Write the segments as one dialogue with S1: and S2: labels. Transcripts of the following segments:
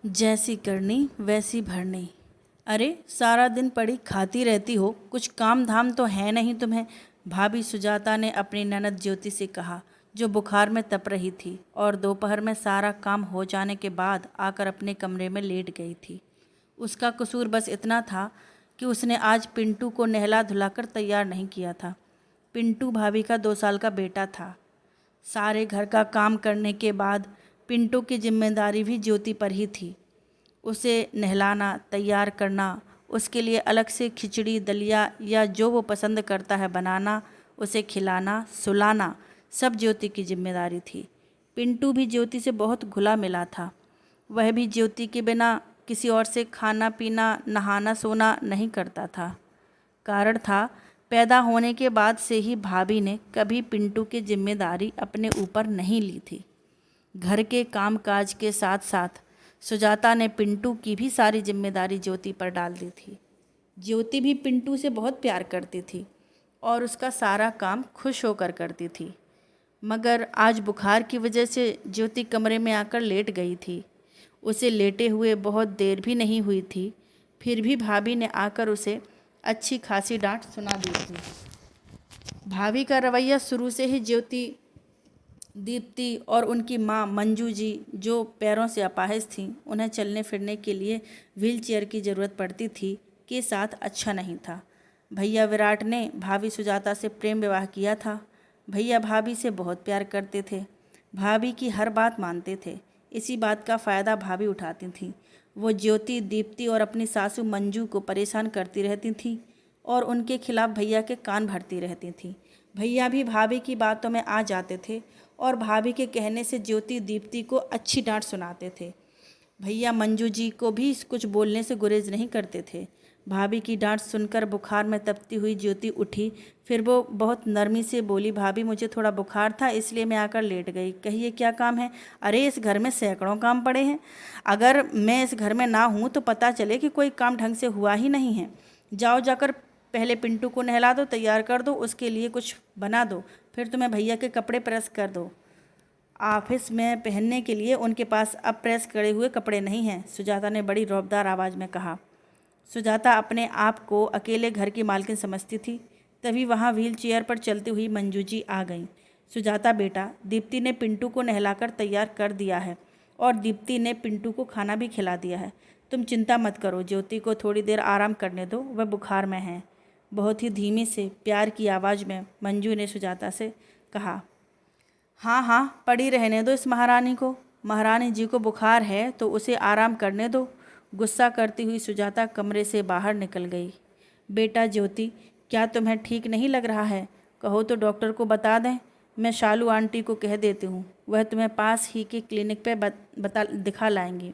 S1: जैसी करनी वैसी भरनी। अरे सारा दिन पड़ी खाती रहती हो, कुछ काम धाम तो है नहीं तुम्हें। भाभी सुजाता ने अपनी ननद ज्योति से कहा, जो बुखार में तप रही थी और दोपहर में सारा काम हो जाने के बाद आकर अपने कमरे में लेट गई थी। उसका कसूर बस इतना था कि उसने आज पिंटू को नहला धुलाकर तैयार नहीं किया था। पिंटू भाभी का 2 साल का बेटा था। सारे घर का काम करने के बाद पिंटू की जिम्मेदारी भी ज्योति पर ही थी। उसे नहलाना, तैयार करना, उसके लिए अलग से खिचड़ी दलिया या जो वो पसंद करता है बनाना, उसे खिलाना सुलाना, सब ज्योति की जिम्मेदारी थी। पिंटू भी ज्योति से बहुत घुला मिला था। वह भी ज्योति के बिना किसी और से खाना पीना नहाना सोना नहीं करता था। कारण था, पैदा होने के बाद से ही भाभी ने कभी पिंटू की जिम्मेदारी अपने ऊपर नहीं ली थी। घर के कामकाज के साथ साथ सुजाता ने पिंटू की भी सारी जिम्मेदारी ज्योति पर डाल दी थी। ज्योति भी पिंटू से बहुत प्यार करती थी और उसका सारा काम खुश होकर करती थी। मगर आज बुखार की वजह से ज्योति कमरे में आकर लेट गई थी। उसे लेटे हुए बहुत देर भी नहीं हुई थी, फिर भी भाभी ने आकर उसे अच्छी खासी डांट सुना दी थी। भाभी का रवैया शुरू से ही ज्योति, दीप्ति और उनकी माँ मंजू जी, जो पैरों से अपाहिज थीं, उन्हें चलने फिरने के लिए व्हील चेयर की ज़रूरत पड़ती थी, के साथ अच्छा नहीं था। भैया विराट ने भाभी सुजाता से प्रेम विवाह किया था। भैया भाभी से बहुत प्यार करते थे, भाभी की हर बात मानते थे। इसी बात का फ़ायदा भाभी उठाती थीं। वो ज्योति, दीप्ति और अपनी सासू मंजू को परेशान करती रहती थीं और उनके खिलाफ भैया के कान भरती रहती थीं। भैया भी भाभी की बातों में आ जाते थे और भाभी के कहने से ज्योति दीप्ति को अच्छी डांट सुनाते थे। भैया मंजू जी को भी कुछ बोलने से गुरेज नहीं करते थे। भाभी की डांट सुनकर बुखार में तपती हुई ज्योति उठी। फिर वो बहुत नरमी से बोली, भाभी मुझे थोड़ा बुखार था इसलिए मैं आकर लेट गई। कहिए क्या काम है? अरे इस घर में सैकड़ों काम पड़े हैं। अगर मैं इस घर में ना हूँ तो पता चले कि कोई काम ढंग से हुआ ही नहीं है। जाओ जाकर पहले पिंटू को नहला दो, तैयार कर दो, उसके लिए कुछ बना दो, फिर तुम्हें भैया के कपड़े प्रेस कर दो। ऑफिस में पहनने के लिए उनके पास अब प्रेस करे हुए कपड़े नहीं हैं, सुजाता ने बड़ी रौबदार आवाज़ में कहा। सुजाता अपने आप को अकेले घर की मालकिन समझती थी। तभी वहाँ व्हील चेयर पर चलती हुई मंजू जी आ गईं। सुजाता बेटा, दीप्ति ने पिंटू को नहलाकर तैयार कर दिया है और दीप्ति ने पिंटू को खाना भी खिला दिया है। तुम चिंता मत करो, ज्योति को थोड़ी देर आराम करने दो, वह बुखार में है। बहुत ही धीमी से प्यार की आवाज़ में मंजू ने सुजाता से कहा। हाँ हाँ, पड़ी रहने दो इस महारानी को। महारानी जी को बुखार है तो उसे आराम करने दो। गुस्सा करती हुई सुजाता कमरे से बाहर निकल गई। बेटा ज्योति, क्या तुम्हें ठीक नहीं लग रहा है? कहो तो डॉक्टर को बता दें। मैं शालू आंटी को कह देती हूँ, वह तुम्हें पास ही के क्लिनिक पे बता दिखा लाएंगी।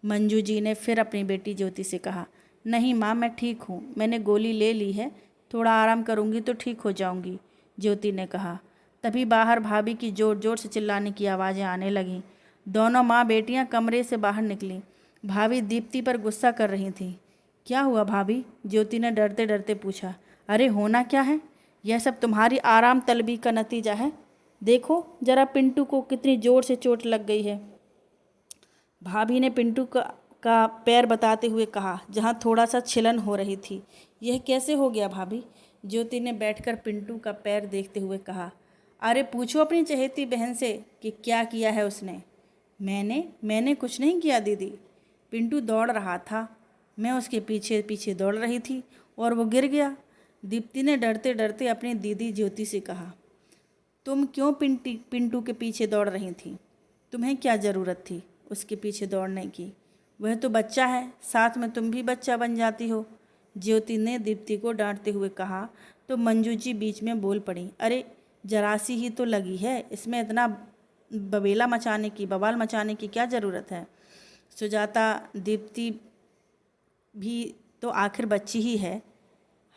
S1: मंजू जी ने फिर अपनी बेटी ज्योति से कहा। नहीं माँ, मैं ठीक हूँ, मैंने गोली ले ली है, थोड़ा आराम करूँगी तो ठीक हो जाऊँगी, ज्योति ने कहा। तभी बाहर भाभी की जोर जोर से चिल्लाने की आवाज़ें आने लगीं। दोनों माँ बेटियाँ कमरे से बाहर निकलीं। भाभी दीप्ति पर गुस्सा कर रही थी। क्या हुआ भाभी? ज्योति ने डरते डरते पूछा। अरे होना क्या है, यह सब तुम्हारी आराम तलबी का नतीजा है। देखो जरा पिंटू को कितनी जोर से चोट लग गई है। भाभी ने पिंटू का पैर बताते हुए कहा, जहाँ थोड़ा सा छिलन हो रही थी। यह कैसे हो गया भाभी? ज्योति ने बैठकर पिंटू का पैर देखते हुए कहा। अरे पूछो अपनी चहेती बहन से कि क्या किया है उसने। मैंने कुछ नहीं किया दीदी। पिंटू दौड़ रहा था, मैं उसके पीछे पीछे दौड़ रही थी और वो गिर गया। दीप्ति ने डरते डरते अपनी दीदी ज्योति से कहा। तुम क्यों पिंटू के पीछे दौड़ रही थी? तुम्हें क्या ज़रूरत थी उसके पीछे दौड़ने की? वह तो बच्चा है, साथ में तुम भी बच्चा बन जाती हो, ज्योति ने दीप्ति को डांटते हुए कहा। तो मंजू जी बीच में बोल पड़ी। अरे जरा सी ही तो लगी है, इसमें इतना बवाल मचाने की क्या ज़रूरत है? सुजाता, दीप्ति भी तो आखिर बच्ची ही है।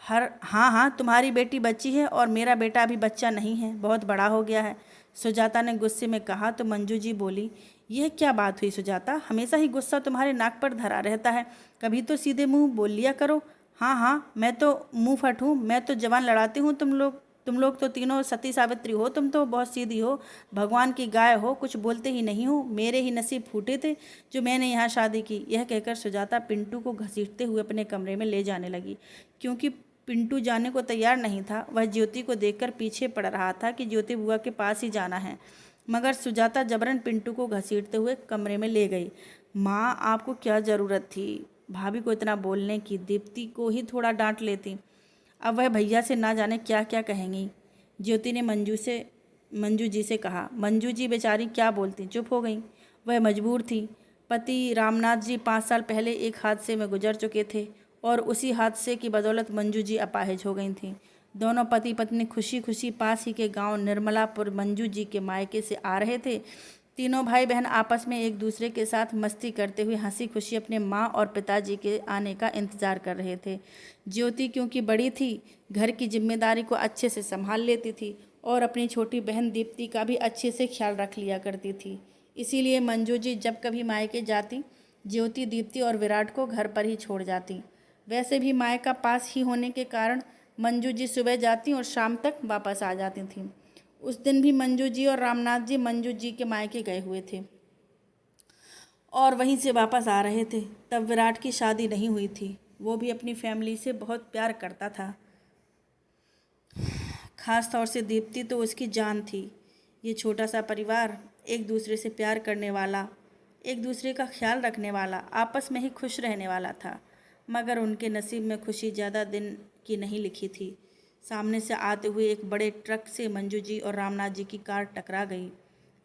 S1: हाँ हाँ, तुम्हारी बेटी बच्ची है और मेरा बेटा अभी बच्चा नहीं है, बहुत बड़ा हो गया है, सुजाता ने गुस्से में कहा। तो मंजू जी बोली, यह क्या बात हुई सुजाता, हमेशा ही गुस्सा तुम्हारे नाक पर धरा रहता है, कभी तो सीधे मुंह बोल लिया करो। हाँ हाँ, मैं तो मुंह फट हूँ, मैं तो जवान लड़ाती हूँ, तुम लोग तुम लोग तो तीनों सती सावित्री हो, तुम तो बहुत सीधी हो, भगवान की गाय हो, कुछ बोलते ही नहीं हो। मेरे ही नसीब फूटे थे जो मैंने यहाँ शादी की। यह कहकर सुजाता पिंटू को घसीटते हुए अपने कमरे में ले जाने लगी। क्योंकि पिंटू जाने को तैयार नहीं था, वह ज्योति को देखकर पीछे पड़ रहा था कि ज्योति बुआ के पास ही जाना है। मगर सुजाता जबरन पिंटू को घसीटते हुए कमरे में ले गई। माँ, आपको क्या ज़रूरत थी भाभी को इतना बोलने की? दीप्ति को ही थोड़ा डांट लेती। अब वह भैया से ना जाने क्या क्या कहेंगी। ज्योति ने मंजू जी से कहा। मंजू जी बेचारी क्या बोलती, चुप हो गई। वह मजबूर थी। पति रामनाथ जी 5 साल पहले एक हादसे में गुजर चुके थे और उसी हादसे की बदौलत मंजू जी अपाहिज हो गई थीं। दोनों पति पत्नी खुशी खुशी पास ही के गांव निर्मलापुर मंजू जी के मायके से आ रहे थे। तीनों भाई बहन आपस में एक दूसरे के साथ मस्ती करते हुए हंसी खुशी अपने माँ और पिताजी के आने का इंतजार कर रहे थे। ज्योति क्योंकि बड़ी थी, घर की जिम्मेदारी को अच्छे से संभाल लेती थी और अपनी छोटी बहन दीप्ति का भी अच्छे से ख्याल रख लिया करती थी। इसीलिए मंजू जी जब कभी मायके जाती, ज्योति, दीप्ति और विराट को घर पर ही छोड़ जाती। वैसे भी मायका पास ही होने के कारण मंजू जी सुबह जाती और शाम तक वापस आ जाती थीं। उस दिन भी मंजू जी और रामनाथ जी मंजू जी के मायके गए हुए थे और वहीं से वापस आ रहे थे। तब विराट की शादी नहीं हुई थी। वो भी अपनी फैमिली से बहुत प्यार करता था। खास तौर से दीप्ति तो उसकी जान थी। ये छोटा सा परिवार एक दूसरे से प्यार करने वाला, एक दूसरे का ख्याल रखने वाला, आपस में ही खुश रहने वाला था। मगर उनके नसीब में खुशी ज़्यादा दिन की नहीं लिखी थी। सामने से आते हुए एक बड़े ट्रक से मंजू जी और रामनाथ जी की कार टकरा गई।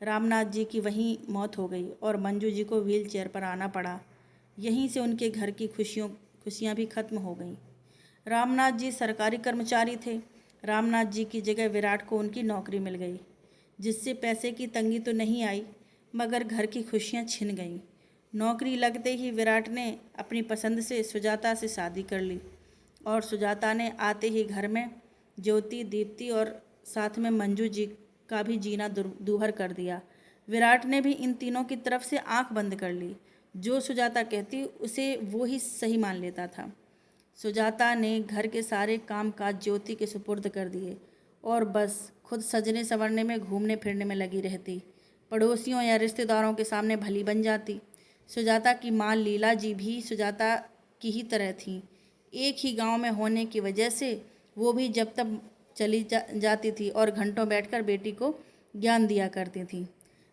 S1: रामनाथ जी की वहीं मौत हो गई और मंजू जी को व्हील चेयर पर आना पड़ा। यहीं से उनके घर की खुशियाँ भी खत्म हो गईं। रामनाथ जी सरकारी कर्मचारी थे। रामनाथ जी की जगह विराट को उनकी नौकरी मिल गई, जिससे पैसे की तंगी तो नहीं आई, मगर घर की खुशियाँ छिन गईं। नौकरी लगते ही विराट ने अपनी पसंद से सुजाता से शादी कर ली और सुजाता ने आते ही घर में ज्योति, दीप्ति और साथ में मंजू जी का भी जीना दूभर कर दिया। विराट ने भी इन तीनों की तरफ से आंख बंद कर ली। जो सुजाता कहती उसे वो ही सही मान लेता था। सुजाता ने घर के सारे काम काज ज्योति के सुपुर्द कर दिए और बस खुद सजने संवरने में, घूमने फिरने में लगी रहती। पड़ोसियों या रिश्तेदारों के सामने भली बन जाती। सुजाता की माँ लीला जी भी सुजाता की ही तरह थीं। एक ही गांव में होने की वजह से वो भी जब तब चली जाती थी और घंटों बैठकर बेटी को ज्ञान दिया करती थी।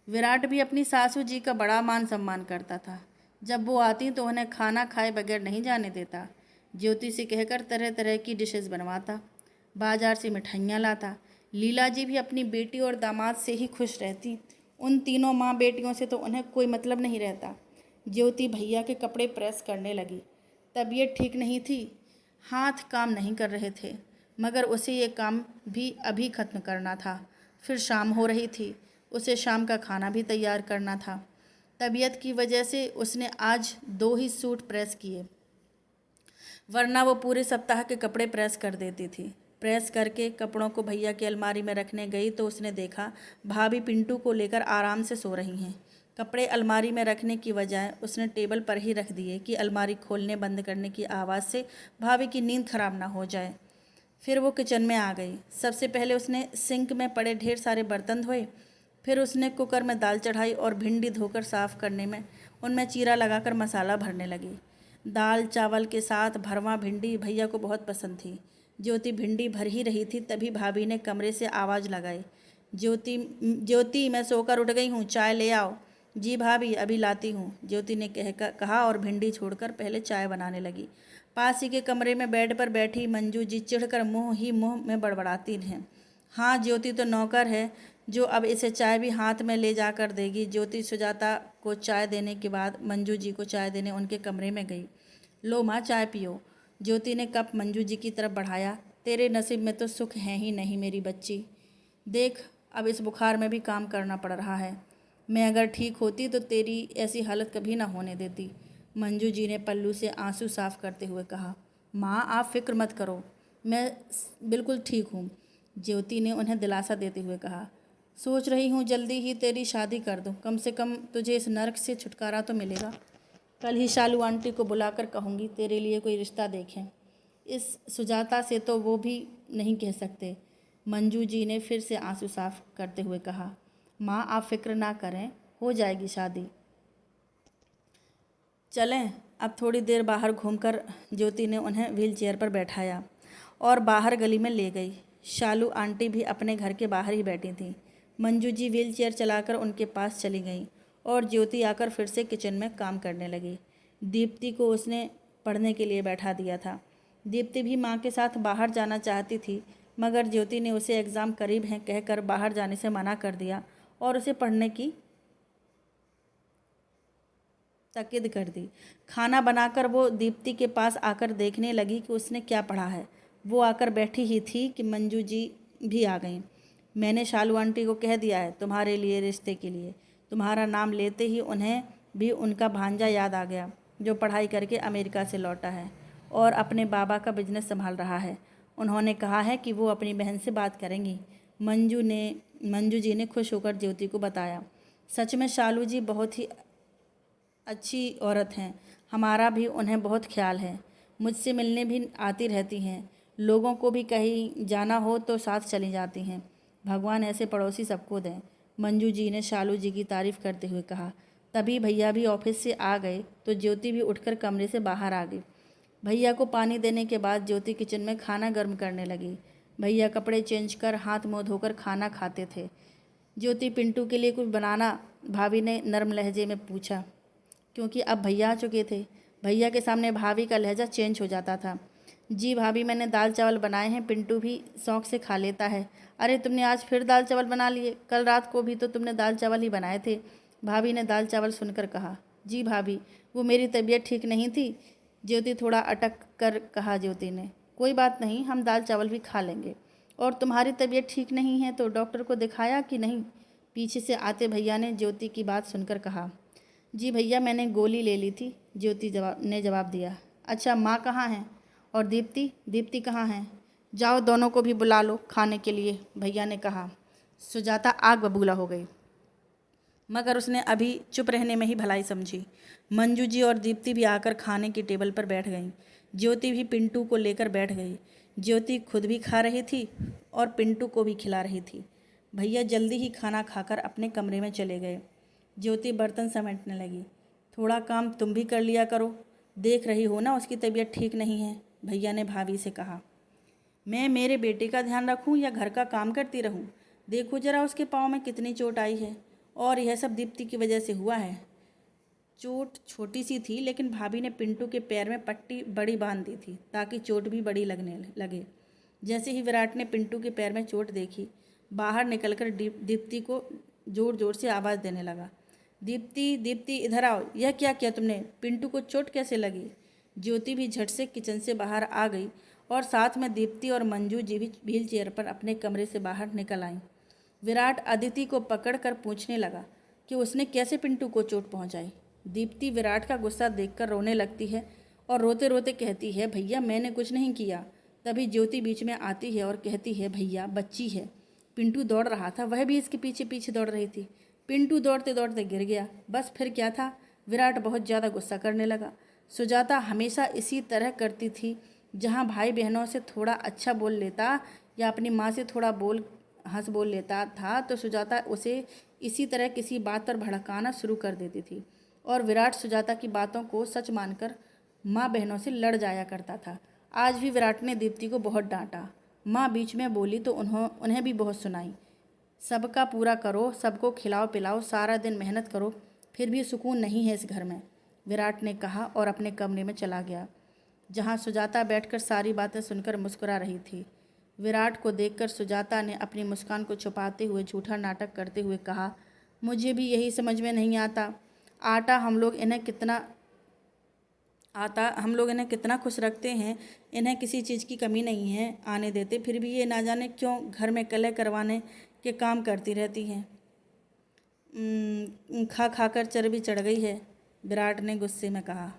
S1: विराट भी अपनी सासू जी का बड़ा मान सम्मान करता था। जब वो आती तो उन्हें खाना खाए बगैर नहीं जाने देता। ज्योति से कहकर तरह तरह की डिशेस बनवाता, बाजार से मिठाइयाँ लाता। लीला जी भी अपनी बेटी और दामाद से ही खुश रहती। उन तीनों माँ बेटियों से तो उन्हें कोई मतलब नहीं रहता। ज्योति भैया के कपड़े प्रेस करने लगी। तबीयत ठीक नहीं थी, हाथ काम नहीं कर रहे थे, मगर उसे ये काम भी अभी ख़त्म करना था। फिर शाम हो रही थी, उसे शाम का खाना भी तैयार करना था। तबीयत की वजह से उसने आज 2 ही सूट प्रेस किए, वरना वो पूरे सप्ताह के कपड़े प्रेस कर देती थी। प्रेस करके कपड़ों को भैया की अलमारी में रखने गई तो उसने देखा भाभी पिंटू को लेकर आराम से सो रही हैं। कपड़े अलमारी में रखने की बजाय उसने टेबल पर ही रख दिए कि अलमारी खोलने बंद करने की आवाज़ से भाभी की नींद खराब ना हो जाए। फिर वो किचन में आ गई। सबसे पहले उसने सिंक में पड़े ढेर सारे बर्तन धोए। फिर उसने कुकर में दाल चढ़ाई और भिंडी धोकर साफ़ करने में उनमें चीरा लगाकर मसाला भरने लगी। दाल चावल के साथ भरवा भिंडी भैया को बहुत पसंद थी। ज्योति भिंडी भर ही रही थी, तभी भाभी ने कमरे से आवाज़ लगाई, ज्योति ज्योति मैं सोकर उठ गई हूँ, चाय ले आओ। जी भाभी, अभी लाती हूँ, ज्योति ने कहा और भिंडी छोड़कर पहले चाय बनाने लगी। पास ही के कमरे में बेड पर बैठी मंजू जी चिढ़कर मुंह में बड़बड़ाती हैं। हाँ, ज्योति तो नौकर है जो अब इसे चाय भी हाथ में ले जाकर देगी। ज्योति सुजाता को चाय देने के बाद मंजू जी को चाय देने उनके कमरे में गई। लो माँ, चाय पियो। ज्योति ने कप मंजू जी की तरफ बढ़ाया। तेरे नसीब में तो सुख है ही नहीं मेरी बच्ची। देख, अब इस बुखार में भी काम करना पड़ रहा है। मैं अगर ठीक होती तो तेरी ऐसी हालत कभी ना होने देती। मंजू जी ने पल्लू से आंसू साफ करते हुए कहा। माँ, आप फिक्र मत करो, मैं बिल्कुल ठीक हूँ, ज्योति ने उन्हें दिलासा देते हुए कहा। सोच रही हूँ जल्दी ही तेरी शादी कर दूँ, कम से कम तुझे इस नर्क से छुटकारा तो मिलेगा। कल ही शालू आंटी को बुलाकर कहूँगी तेरे लिए कोई रिश्ता देखें। इस सुजाता से तो वो भी नहीं कह सकते। मंजू जी ने फिर से आंसू साफ करते हुए कहा। माँ आप फिक्र ना करें, हो जाएगी शादी। चलें। अब थोड़ी देर बाहर घूमकर ज्योति ने उन्हें व्हीलचेयर पर बैठाया और बाहर गली में ले गई। शालू आंटी भी अपने घर के बाहर ही बैठी थीं। मंजू जी व्हीलचेयर चलाकर उनके पास चली गईं और ज्योति आकर फिर से किचन में काम करने लगी। दीप्ति को उसने पढ़ने के लिए बैठा दिया था। दीप्ति भी माँ के साथ बाहर जाना चाहती थी, मगर ज्योति ने उसे एग्ज़ाम करीब हैं कहकर बाहर जाने से मना कर दिया और उसे पढ़ने की ताकीद कर दी। खाना बनाकर वो दीप्ति के पास आकर देखने लगी कि उसने क्या पढ़ा है। वो आकर बैठी ही थी कि मंजू जी भी आ गईं। मैंने शालू आंटी को कह दिया है तुम्हारे लिए रिश्ते के लिए। तुम्हारा नाम लेते ही उन्हें भी उनका भांजा याद आ गया, जो पढ़ाई करके अमेरिका से लौटा है और अपने बाबा का बिजनेस संभाल रहा है। उन्होंने कहा है कि वो अपनी बहन से बात करेंगी। मंजू जी ने खुश होकर ज्योति को बताया। सच में शालू जी बहुत ही अच्छी औरत हैं। हमारा भी उन्हें बहुत ख्याल है। मुझसे मिलने भी आती रहती हैं। लोगों को भी कहीं जाना हो तो साथ चली जाती हैं। भगवान ऐसे पड़ोसी सबको दें। मंजू जी ने शालू जी की तारीफ़ करते हुए कहा। तभी भैया भी ऑफिस से आ गए तो ज्योति भी उठकर कमरे से बाहर आ गई। भैया को पानी देने के बाद ज्योति किचन में खाना गर्म करने लगी। भैया कपड़े चेंज कर हाथ मुँह धोकर खाना खाते थे। ज्योति पिंटू के लिए कुछ बनाना, भाभी ने नर्म लहजे में पूछा, क्योंकि अब भैया आ चुके थे। भैया के सामने भाभी का लहजा चेंज हो जाता था। जी भाभी, मैंने दाल चावल बनाए हैं, पिंटू भी शौक़ से खा लेता है। अरे तुमने आज फिर दाल चावल बना लिए? कल रात को भी तो तुमने दाल चावल ही बनाए थे। भाभी ने दाल चावल सुनकर कहा। जी भाभी, वो मेरी तबीयत ठीक नहीं थी। ज्योति थोड़ा अटक कर कहा। ज्योति ने, कोई बात नहीं, हम दाल चावल भी खा लेंगे। और तुम्हारी तबीयत ठीक नहीं है तो डॉक्टर को दिखाया कि नहीं? पीछे से आते भैया ने ज्योति की बात सुनकर कहा। जी भैया, मैंने गोली ले ली थी, ज्योति ने जवाब दिया। अच्छा, माँ कहाँ हैं? और दीप्ति कहाँ हैं? जाओ दोनों को भी बुला लो खाने के लिए, भैया ने कहा। सुजाता आग बबूला हो गई, मगर उसने अभी चुप रहने में ही भलाई समझी। मंजू जी और दीप्ति भी आकर खाने की टेबल पर बैठ गईं। ज्योति भी पिंटू को लेकर बैठ गई। ज्योति खुद भी खा रही थी और पिंटू को भी खिला रही थी। भैया जल्दी ही खाना खाकर अपने कमरे में चले गए। ज्योति बर्तन समेटने लगी। थोड़ा काम तुम भी कर लिया करो, देख रही हो ना उसकी तबीयत ठीक नहीं है, भैया ने भाभी से कहा। मैं मेरे बेटे का ध्यान रखूं या घर का काम करती रहूं? देखो जरा उसके पाँव में कितनी चोट आई है, और यह सब दीप्ति की वजह से हुआ है। चोट छोटी सी थी, लेकिन भाभी ने पिंटू के पैर में पट्टी बड़ी बांध दी थी ताकि चोट भी बड़ी लगने लगे। जैसे ही विराट ने पिंटू के पैर में चोट देखी, बाहर निकलकर दीप्ति को ज़ोर ज़ोर से आवाज़ देने लगा। दीप्ति, दीप्ति इधर आओ, यह क्या किया तुमने? पिंटू को चोट कैसे लगी? ज्योति भी झट से किचन से बाहर आ गई और साथ में दीप्ति और मंजू जी भी व्हील चेयर पर अपने कमरे से बाहर निकल आईं। विराट अदिति को पकड़कर पूछने लगा कि उसने कैसे पिंटू को चोट पहुंचाई। दीप्ति विराट का गुस्सा देखकर रोने लगती है और रोते रोते कहती है, भैया मैंने कुछ नहीं किया। तभी ज्योति बीच में आती है और कहती है, भैया बच्ची है, पिंटू दौड़ रहा था, वह भी इसके पीछे पीछे दौड़ रही थी। पिंटू दौड़ते दौड़ते गिर गया, बस फिर क्या था। विराट बहुत ज़्यादा गुस्सा करने लगा। सुजाता हमेशा इसी तरह करती थी। जहाँ भाई बहनों से थोड़ा अच्छा बोल लेता या अपनी माँ से थोड़ा हंस बोल लेता था तो सुजाता उसे इसी तरह किसी बात पर भड़काना शुरू कर देती थी और विराट सुजाता की बातों को सच मानकर माँ बहनों से लड़ जाया करता था। आज भी विराट ने दीप्ति को बहुत डांटा। माँ बीच में बोली तो उन्हें भी बहुत सुनाई। सबका पूरा करो, सबको खिलाओ पिलाओ, सारा दिन मेहनत करो, फिर भी सुकून नहीं है इस घर में, विराट ने कहा और अपने कमरे में चला गया, जहाँ सुजाता बैठकर सारी बातें सुनकर मुस्कुरा रही थी। विराट को देखकर सुजाता ने अपनी मुस्कान को छुपाते हुए झूठा नाटक करते हुए कहा, मुझे भी यही समझ में नहीं आता। हम लोग इन्हें कितना खुश रखते हैं, इन्हें किसी चीज़ की कमी नहीं है आने देते, फिर भी ये ना जाने क्यों घर में कलह करवाने के काम करती रहती हैं। खा खा कर चर्बी चढ़ गई है, विराट ने गुस्से में कहा।